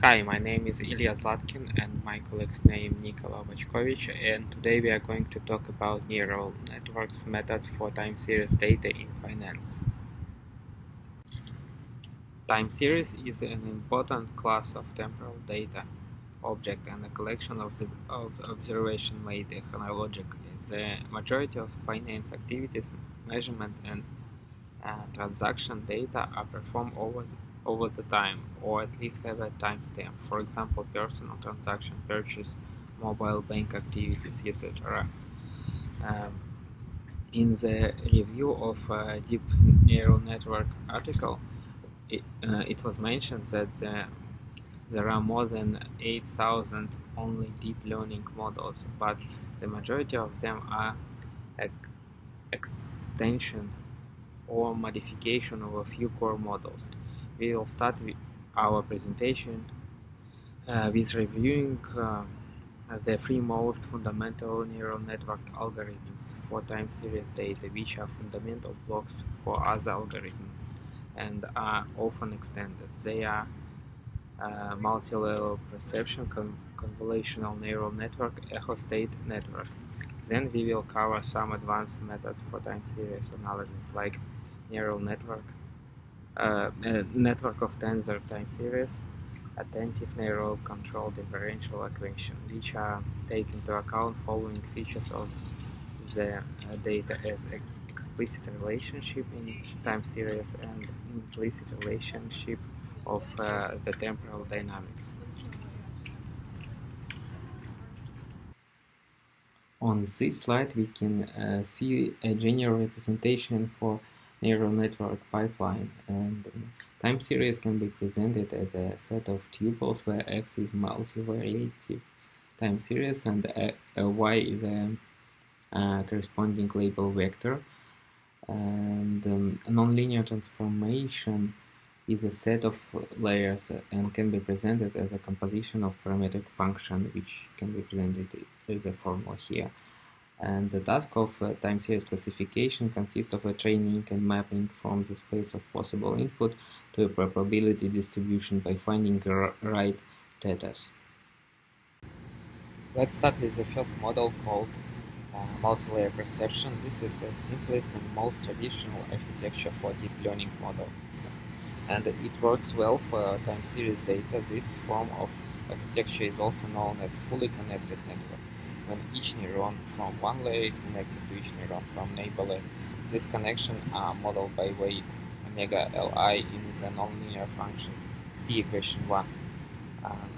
Hi, my name is Ilya Zlatkin and my colleague's name Nikola Vachkovich, and today we are going to talk about neural networks methods for time series data in finance. Time series is an important class of temporal data object and a collection of observation made chronologically. The majority of finance activities, measurement and transaction data are performed over the time, or at least have a timestamp. For example, personal transaction, purchase, mobile bank activities, etc. Um, in the review of a deep neural network article, it was mentioned that there are more than 8,000 only deep learning models, but the majority of them are extension or modification of a few core models. We will start our presentation with reviewing the three most fundamental neural network algorithms for time series data, which are fundamental blocks for other algorithms and are often extended. They are multi-level perception, convolutional neural network, echo state network. Then we will cover some advanced methods for time series analysis like neural network, network of tensor time series, attentive neural control differential equation, which take into account following features of the data as explicit relationship in time series and implicit relationship of the temporal dynamics. On this slide, we can see a general representation for neural network pipeline, and time series can be presented as a set of tuples where X is multivariate time series and Y is a corresponding label vector, and a nonlinear transformation is a set of layers and can be presented as a composition of parametric function, which can be presented as a formula here. And the task of time series classification consists of a training and mapping from the space of possible input to a probability distribution by finding right thetas. Let's start with the first model called multi-layer perception. This is the simplest and most traditional architecture for deep learning models, and it works well for time series data. This form of architecture is also known as fully connected network, when each neuron from one layer is connected to each neuron from neighbor layer. These connections are modeled by weight omega Li in the nonlinear function. See equation 1.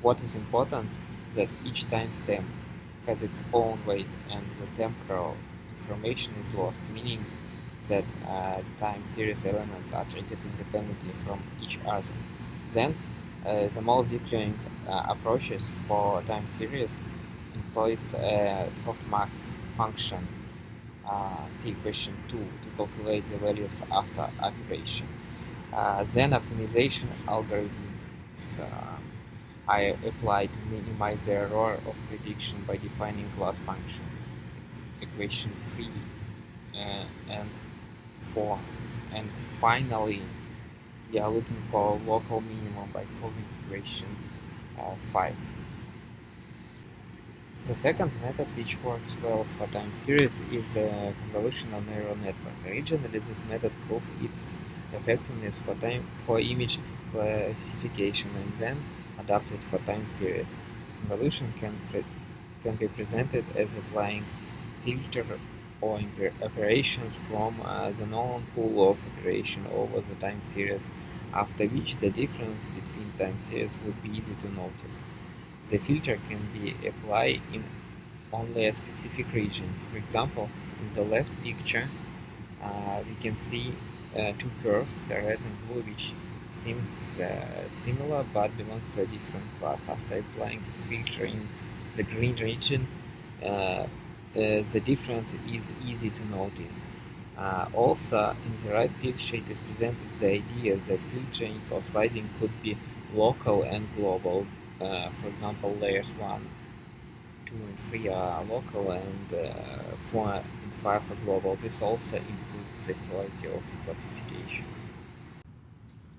What is important that each timestamp has its own weight and the temporal information is lost, meaning that time series elements are treated independently from each other. Then, the most deep learning approaches for time series employs a softmax function, see equation 2, to calculate the values after aggregation. Then optimization algorithms are applied to minimize the error of prediction by defining class function, equation 3 and 4. And finally, we are looking for a local minimum by solving equation 5. The second method which works well for time series is a convolutional neural network. Originally, this method proved its effectiveness for image classification and then adapted for time series. Convolution can be presented as applying filter or operations from the known pool of operation over the time series, after which the difference between time series would be easy to notice. The filter can be applied in only a specific region. For example, in the left picture, we can see two curves, red and blue, which seems similar but belongs to a different class. After applying filter in the green region, the difference is easy to notice. Also, in the right picture, it is presented the idea that filtering or sliding could be local and global. For example, layers 1, 2, and 3 are local, and 4 and 5 are global. This also improves the quality of classification.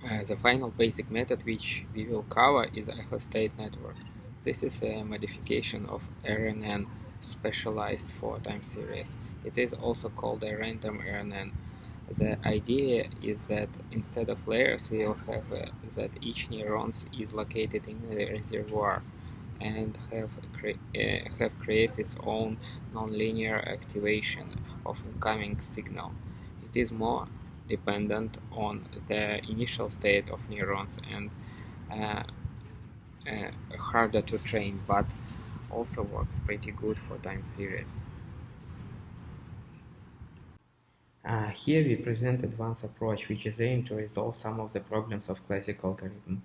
The final basic method which we will cover is echo-state network. This is a modification of RNN specialized for time series. It is also called a random RNN. The idea is that instead of layers, we will have that each neuron is located in a reservoir and have creates its own nonlinear activation of incoming signal. It is more dependent on the initial state of neurons and uh, harder to train, but also works pretty good for time series. Here we present advanced approach which is aimed to resolve some of the problems of classical algorithm.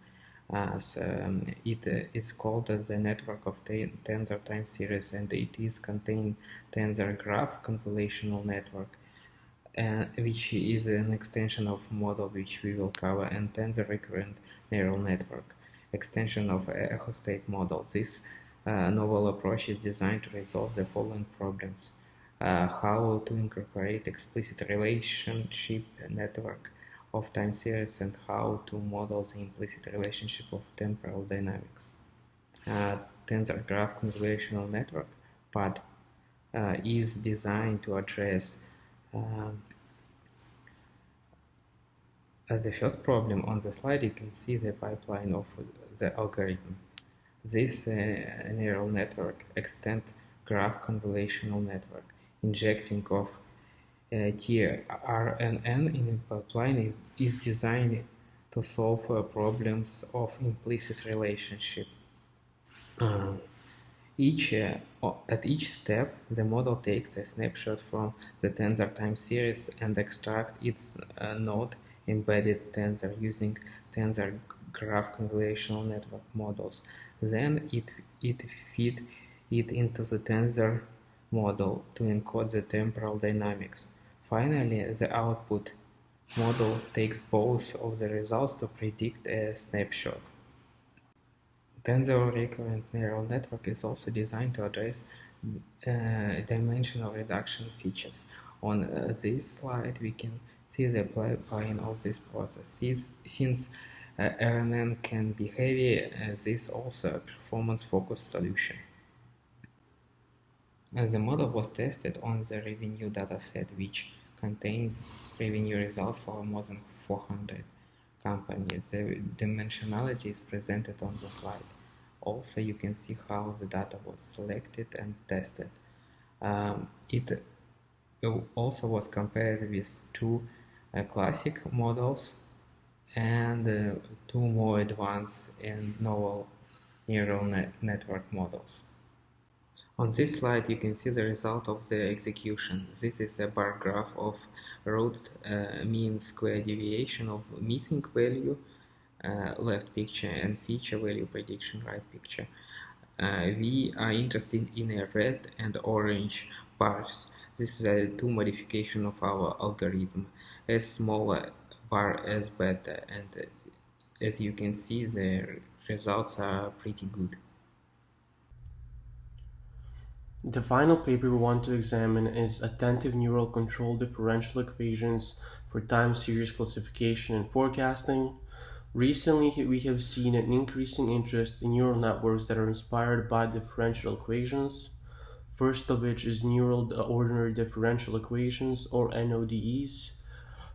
It is called the network of tensor time series, and it is contain tensor graph convolutional network, which is an extension of model which we will cover, and tensor recurrent neural network, extension of echo state model. This novel approach is designed to resolve the following problems. How to incorporate explicit relationship network of time series, and how to model the implicit relationship of temporal dynamics. Tensor graph convolutional network part is designed to address the first problem. On the slide, you can see the pipeline of the algorithm. This neural network extends graph convolutional network. Injecting of tRNN in a pipeline is designed to solve problems of implicit relationship. At each step, the model takes a snapshot from the tensor time series and extracts its node embedded tensor using tensor graph convolutional network models. Then it feeds it into the tensor model to encode the temporal dynamics. Finally, the output model takes both of the results to predict a snapshot. Tensor recurrent neural network is also designed to address dimensional reduction features. On this slide, we can see the pipeline of this process. Since RNN can be heavy, this is also a performance-focused solution. The model was tested on the revenue dataset, which contains revenue results for more than 400 companies. The dimensionality is presented on the slide. Also, you can see how the data was selected and tested. It also was compared with two classic models and two more advanced and novel neural network models. On this slide, you can see the result of the execution. This is a bar graph of root mean square deviation of missing value, left picture, and feature value prediction, right picture. We are interested in a red and orange bars. This is a two modification of our algorithm. A smaller bar as beta, and as you can see, the results are pretty good. The final paper we want to examine is attentive neural control differential equations for time series classification and forecasting. Recently, we have seen an increasing interest in neural networks that are inspired by differential equations. First of which is neural ordinary differential equations, or NODEs.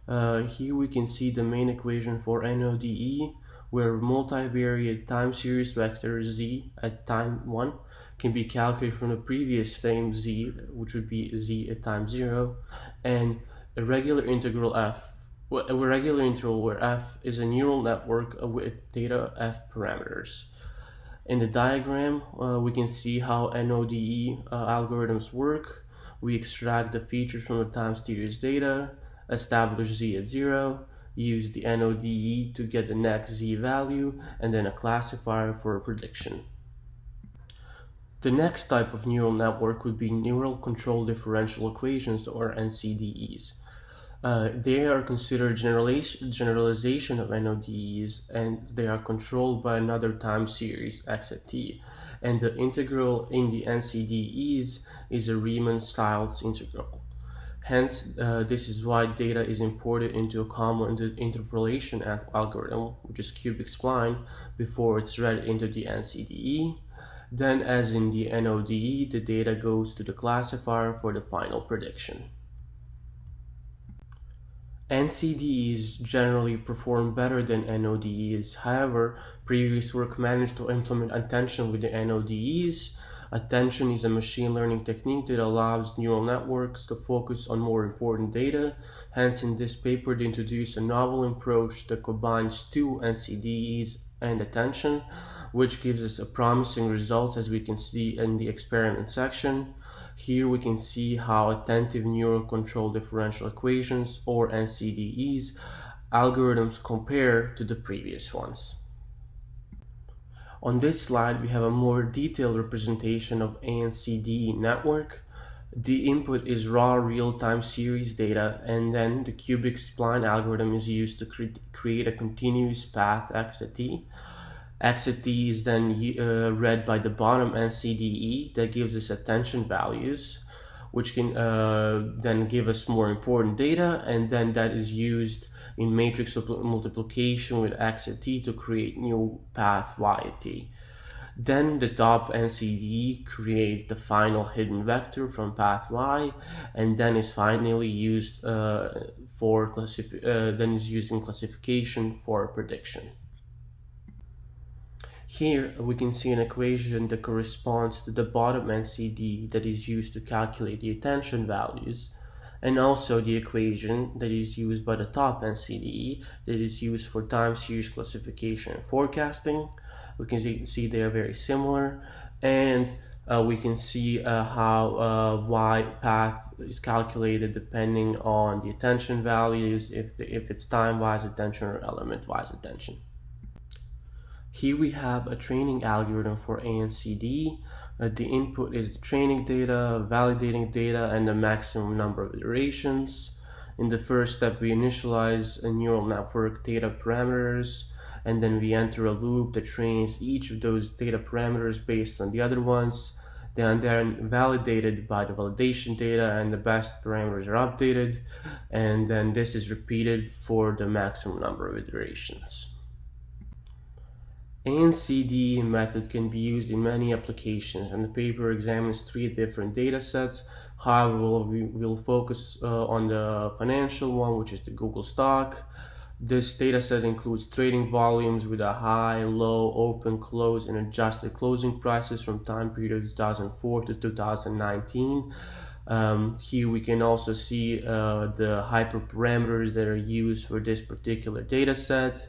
Here we can see the main equation for NODE, where multivariate time series vector z at time 1 can be calculated from the previous name z, which would be z at time 0, and a regular integral f, a regular integral where f is a neural network with data f parameters. In the diagram, we can see how NODE algorithms work. We extract the features from the time series data, establish z at 0, use the NODE to get the next z value, and then a classifier for a prediction. The next type of neural network would be neural control differential equations, or NCDEs. They are considered generalization of NODEs, and they are controlled by another time series, x at t. And the integral in the NCDEs is a Riemann-Stieltjes integral. Hence, this is why data is imported into a common interpolation algorithm, which is cubic spline, before it's read into the NCDE. Then, as in the NODE, the data goes to the classifier for the final prediction. NCDEs generally perform better than NODEs. However, previous work managed to implement attention with the NODEs. Attention is a machine learning technique that allows neural networks to focus on more important data. Hence, in this paper, they introduce a novel approach that combines two NCDEs and attention, which gives us a promising results, as we can see in the experiment section. Here we can see how attentive neural control differential equations, or NCDEs, algorithms compare to the previous ones. On this slide, we have a more detailed representation of ANCDE network. The input is raw real-time series data, and then the cubic spline algorithm is used to create a continuous path x at t. X at t is then read by the bottom NCDE that gives us attention values, which can then give us more important data, and then that is used in matrix multiplication with x at t to create new path y at t. Then the top NCDE creates the final hidden vector from path y, and then is finally used in classification for prediction. Here we can see an equation that corresponds to the bottom NCDE that is used to calculate the attention values, and also the equation that is used by the top NCDE that is used for time series classification and forecasting. We can see they are very similar, and we can see how y path is calculated depending on the attention values, if it's time-wise attention or element-wise attention. Here we have a training algorithm for ANCD. The input is the training data, validating data, and the maximum number of iterations. In the first step, we initialize a neural network data parameters, and then we enter a loop that trains each of those data parameters based on the other ones. They are then validated by the validation data, and the best parameters are updated, and then this is repeated for the maximum number of iterations. ANCDE method can be used in many applications, and the paper examines 3 different data sets. However, we'll focus on the financial one, which is the Google stock. This data set includes trading volumes with a high, low, open, close, and adjusted closing prices from time period 2004 to 2019. Here we can also see the hyperparameters that are used for this particular data set.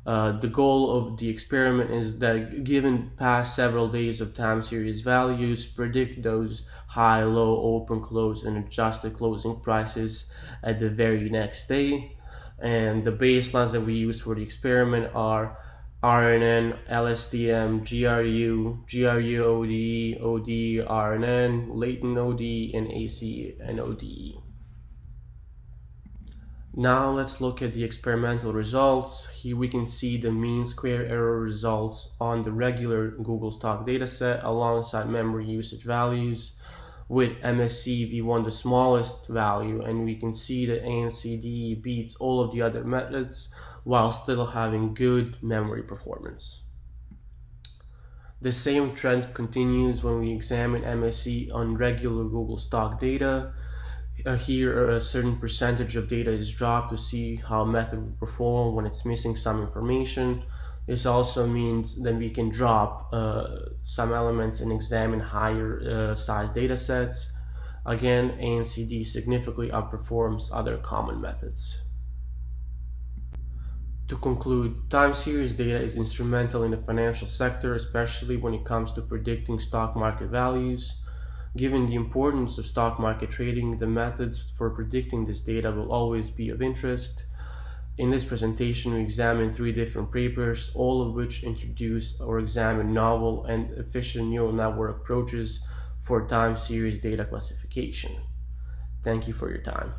The goal of the experiment is that, given past several days of time series values, predict those high, low, open, close, and adjusted closing prices at the very next day. And the baselines that we use for the experiment are RNN, LSTM, GRU, GRU ODE, ODE, RNN, latent ODE, and AC and ODE. Now let's look at the experimental results. Here we can see the mean square error results on the regular Google stock dataset alongside memory usage values, with MSE V1 the smallest value, and we can see that ANCDE beats all of the other methods while still having good memory performance. The same trend continues when we examine MSE on regular Google stock data. Here a certain percentage of data is dropped to see how a method will perform when it's missing some information. This also means that we can drop some elements and examine higher size data sets. Again, ANCD significantly outperforms other common methods. To conclude, time series data is instrumental in the financial sector, especially when it comes to predicting stock market values. Given the importance of stock market trading, the methods for predicting this data will always be of interest. In this presentation, we examine 3 different papers, all of which introduce or examine novel and efficient neural network approaches for time series data classification. Thank you for your time.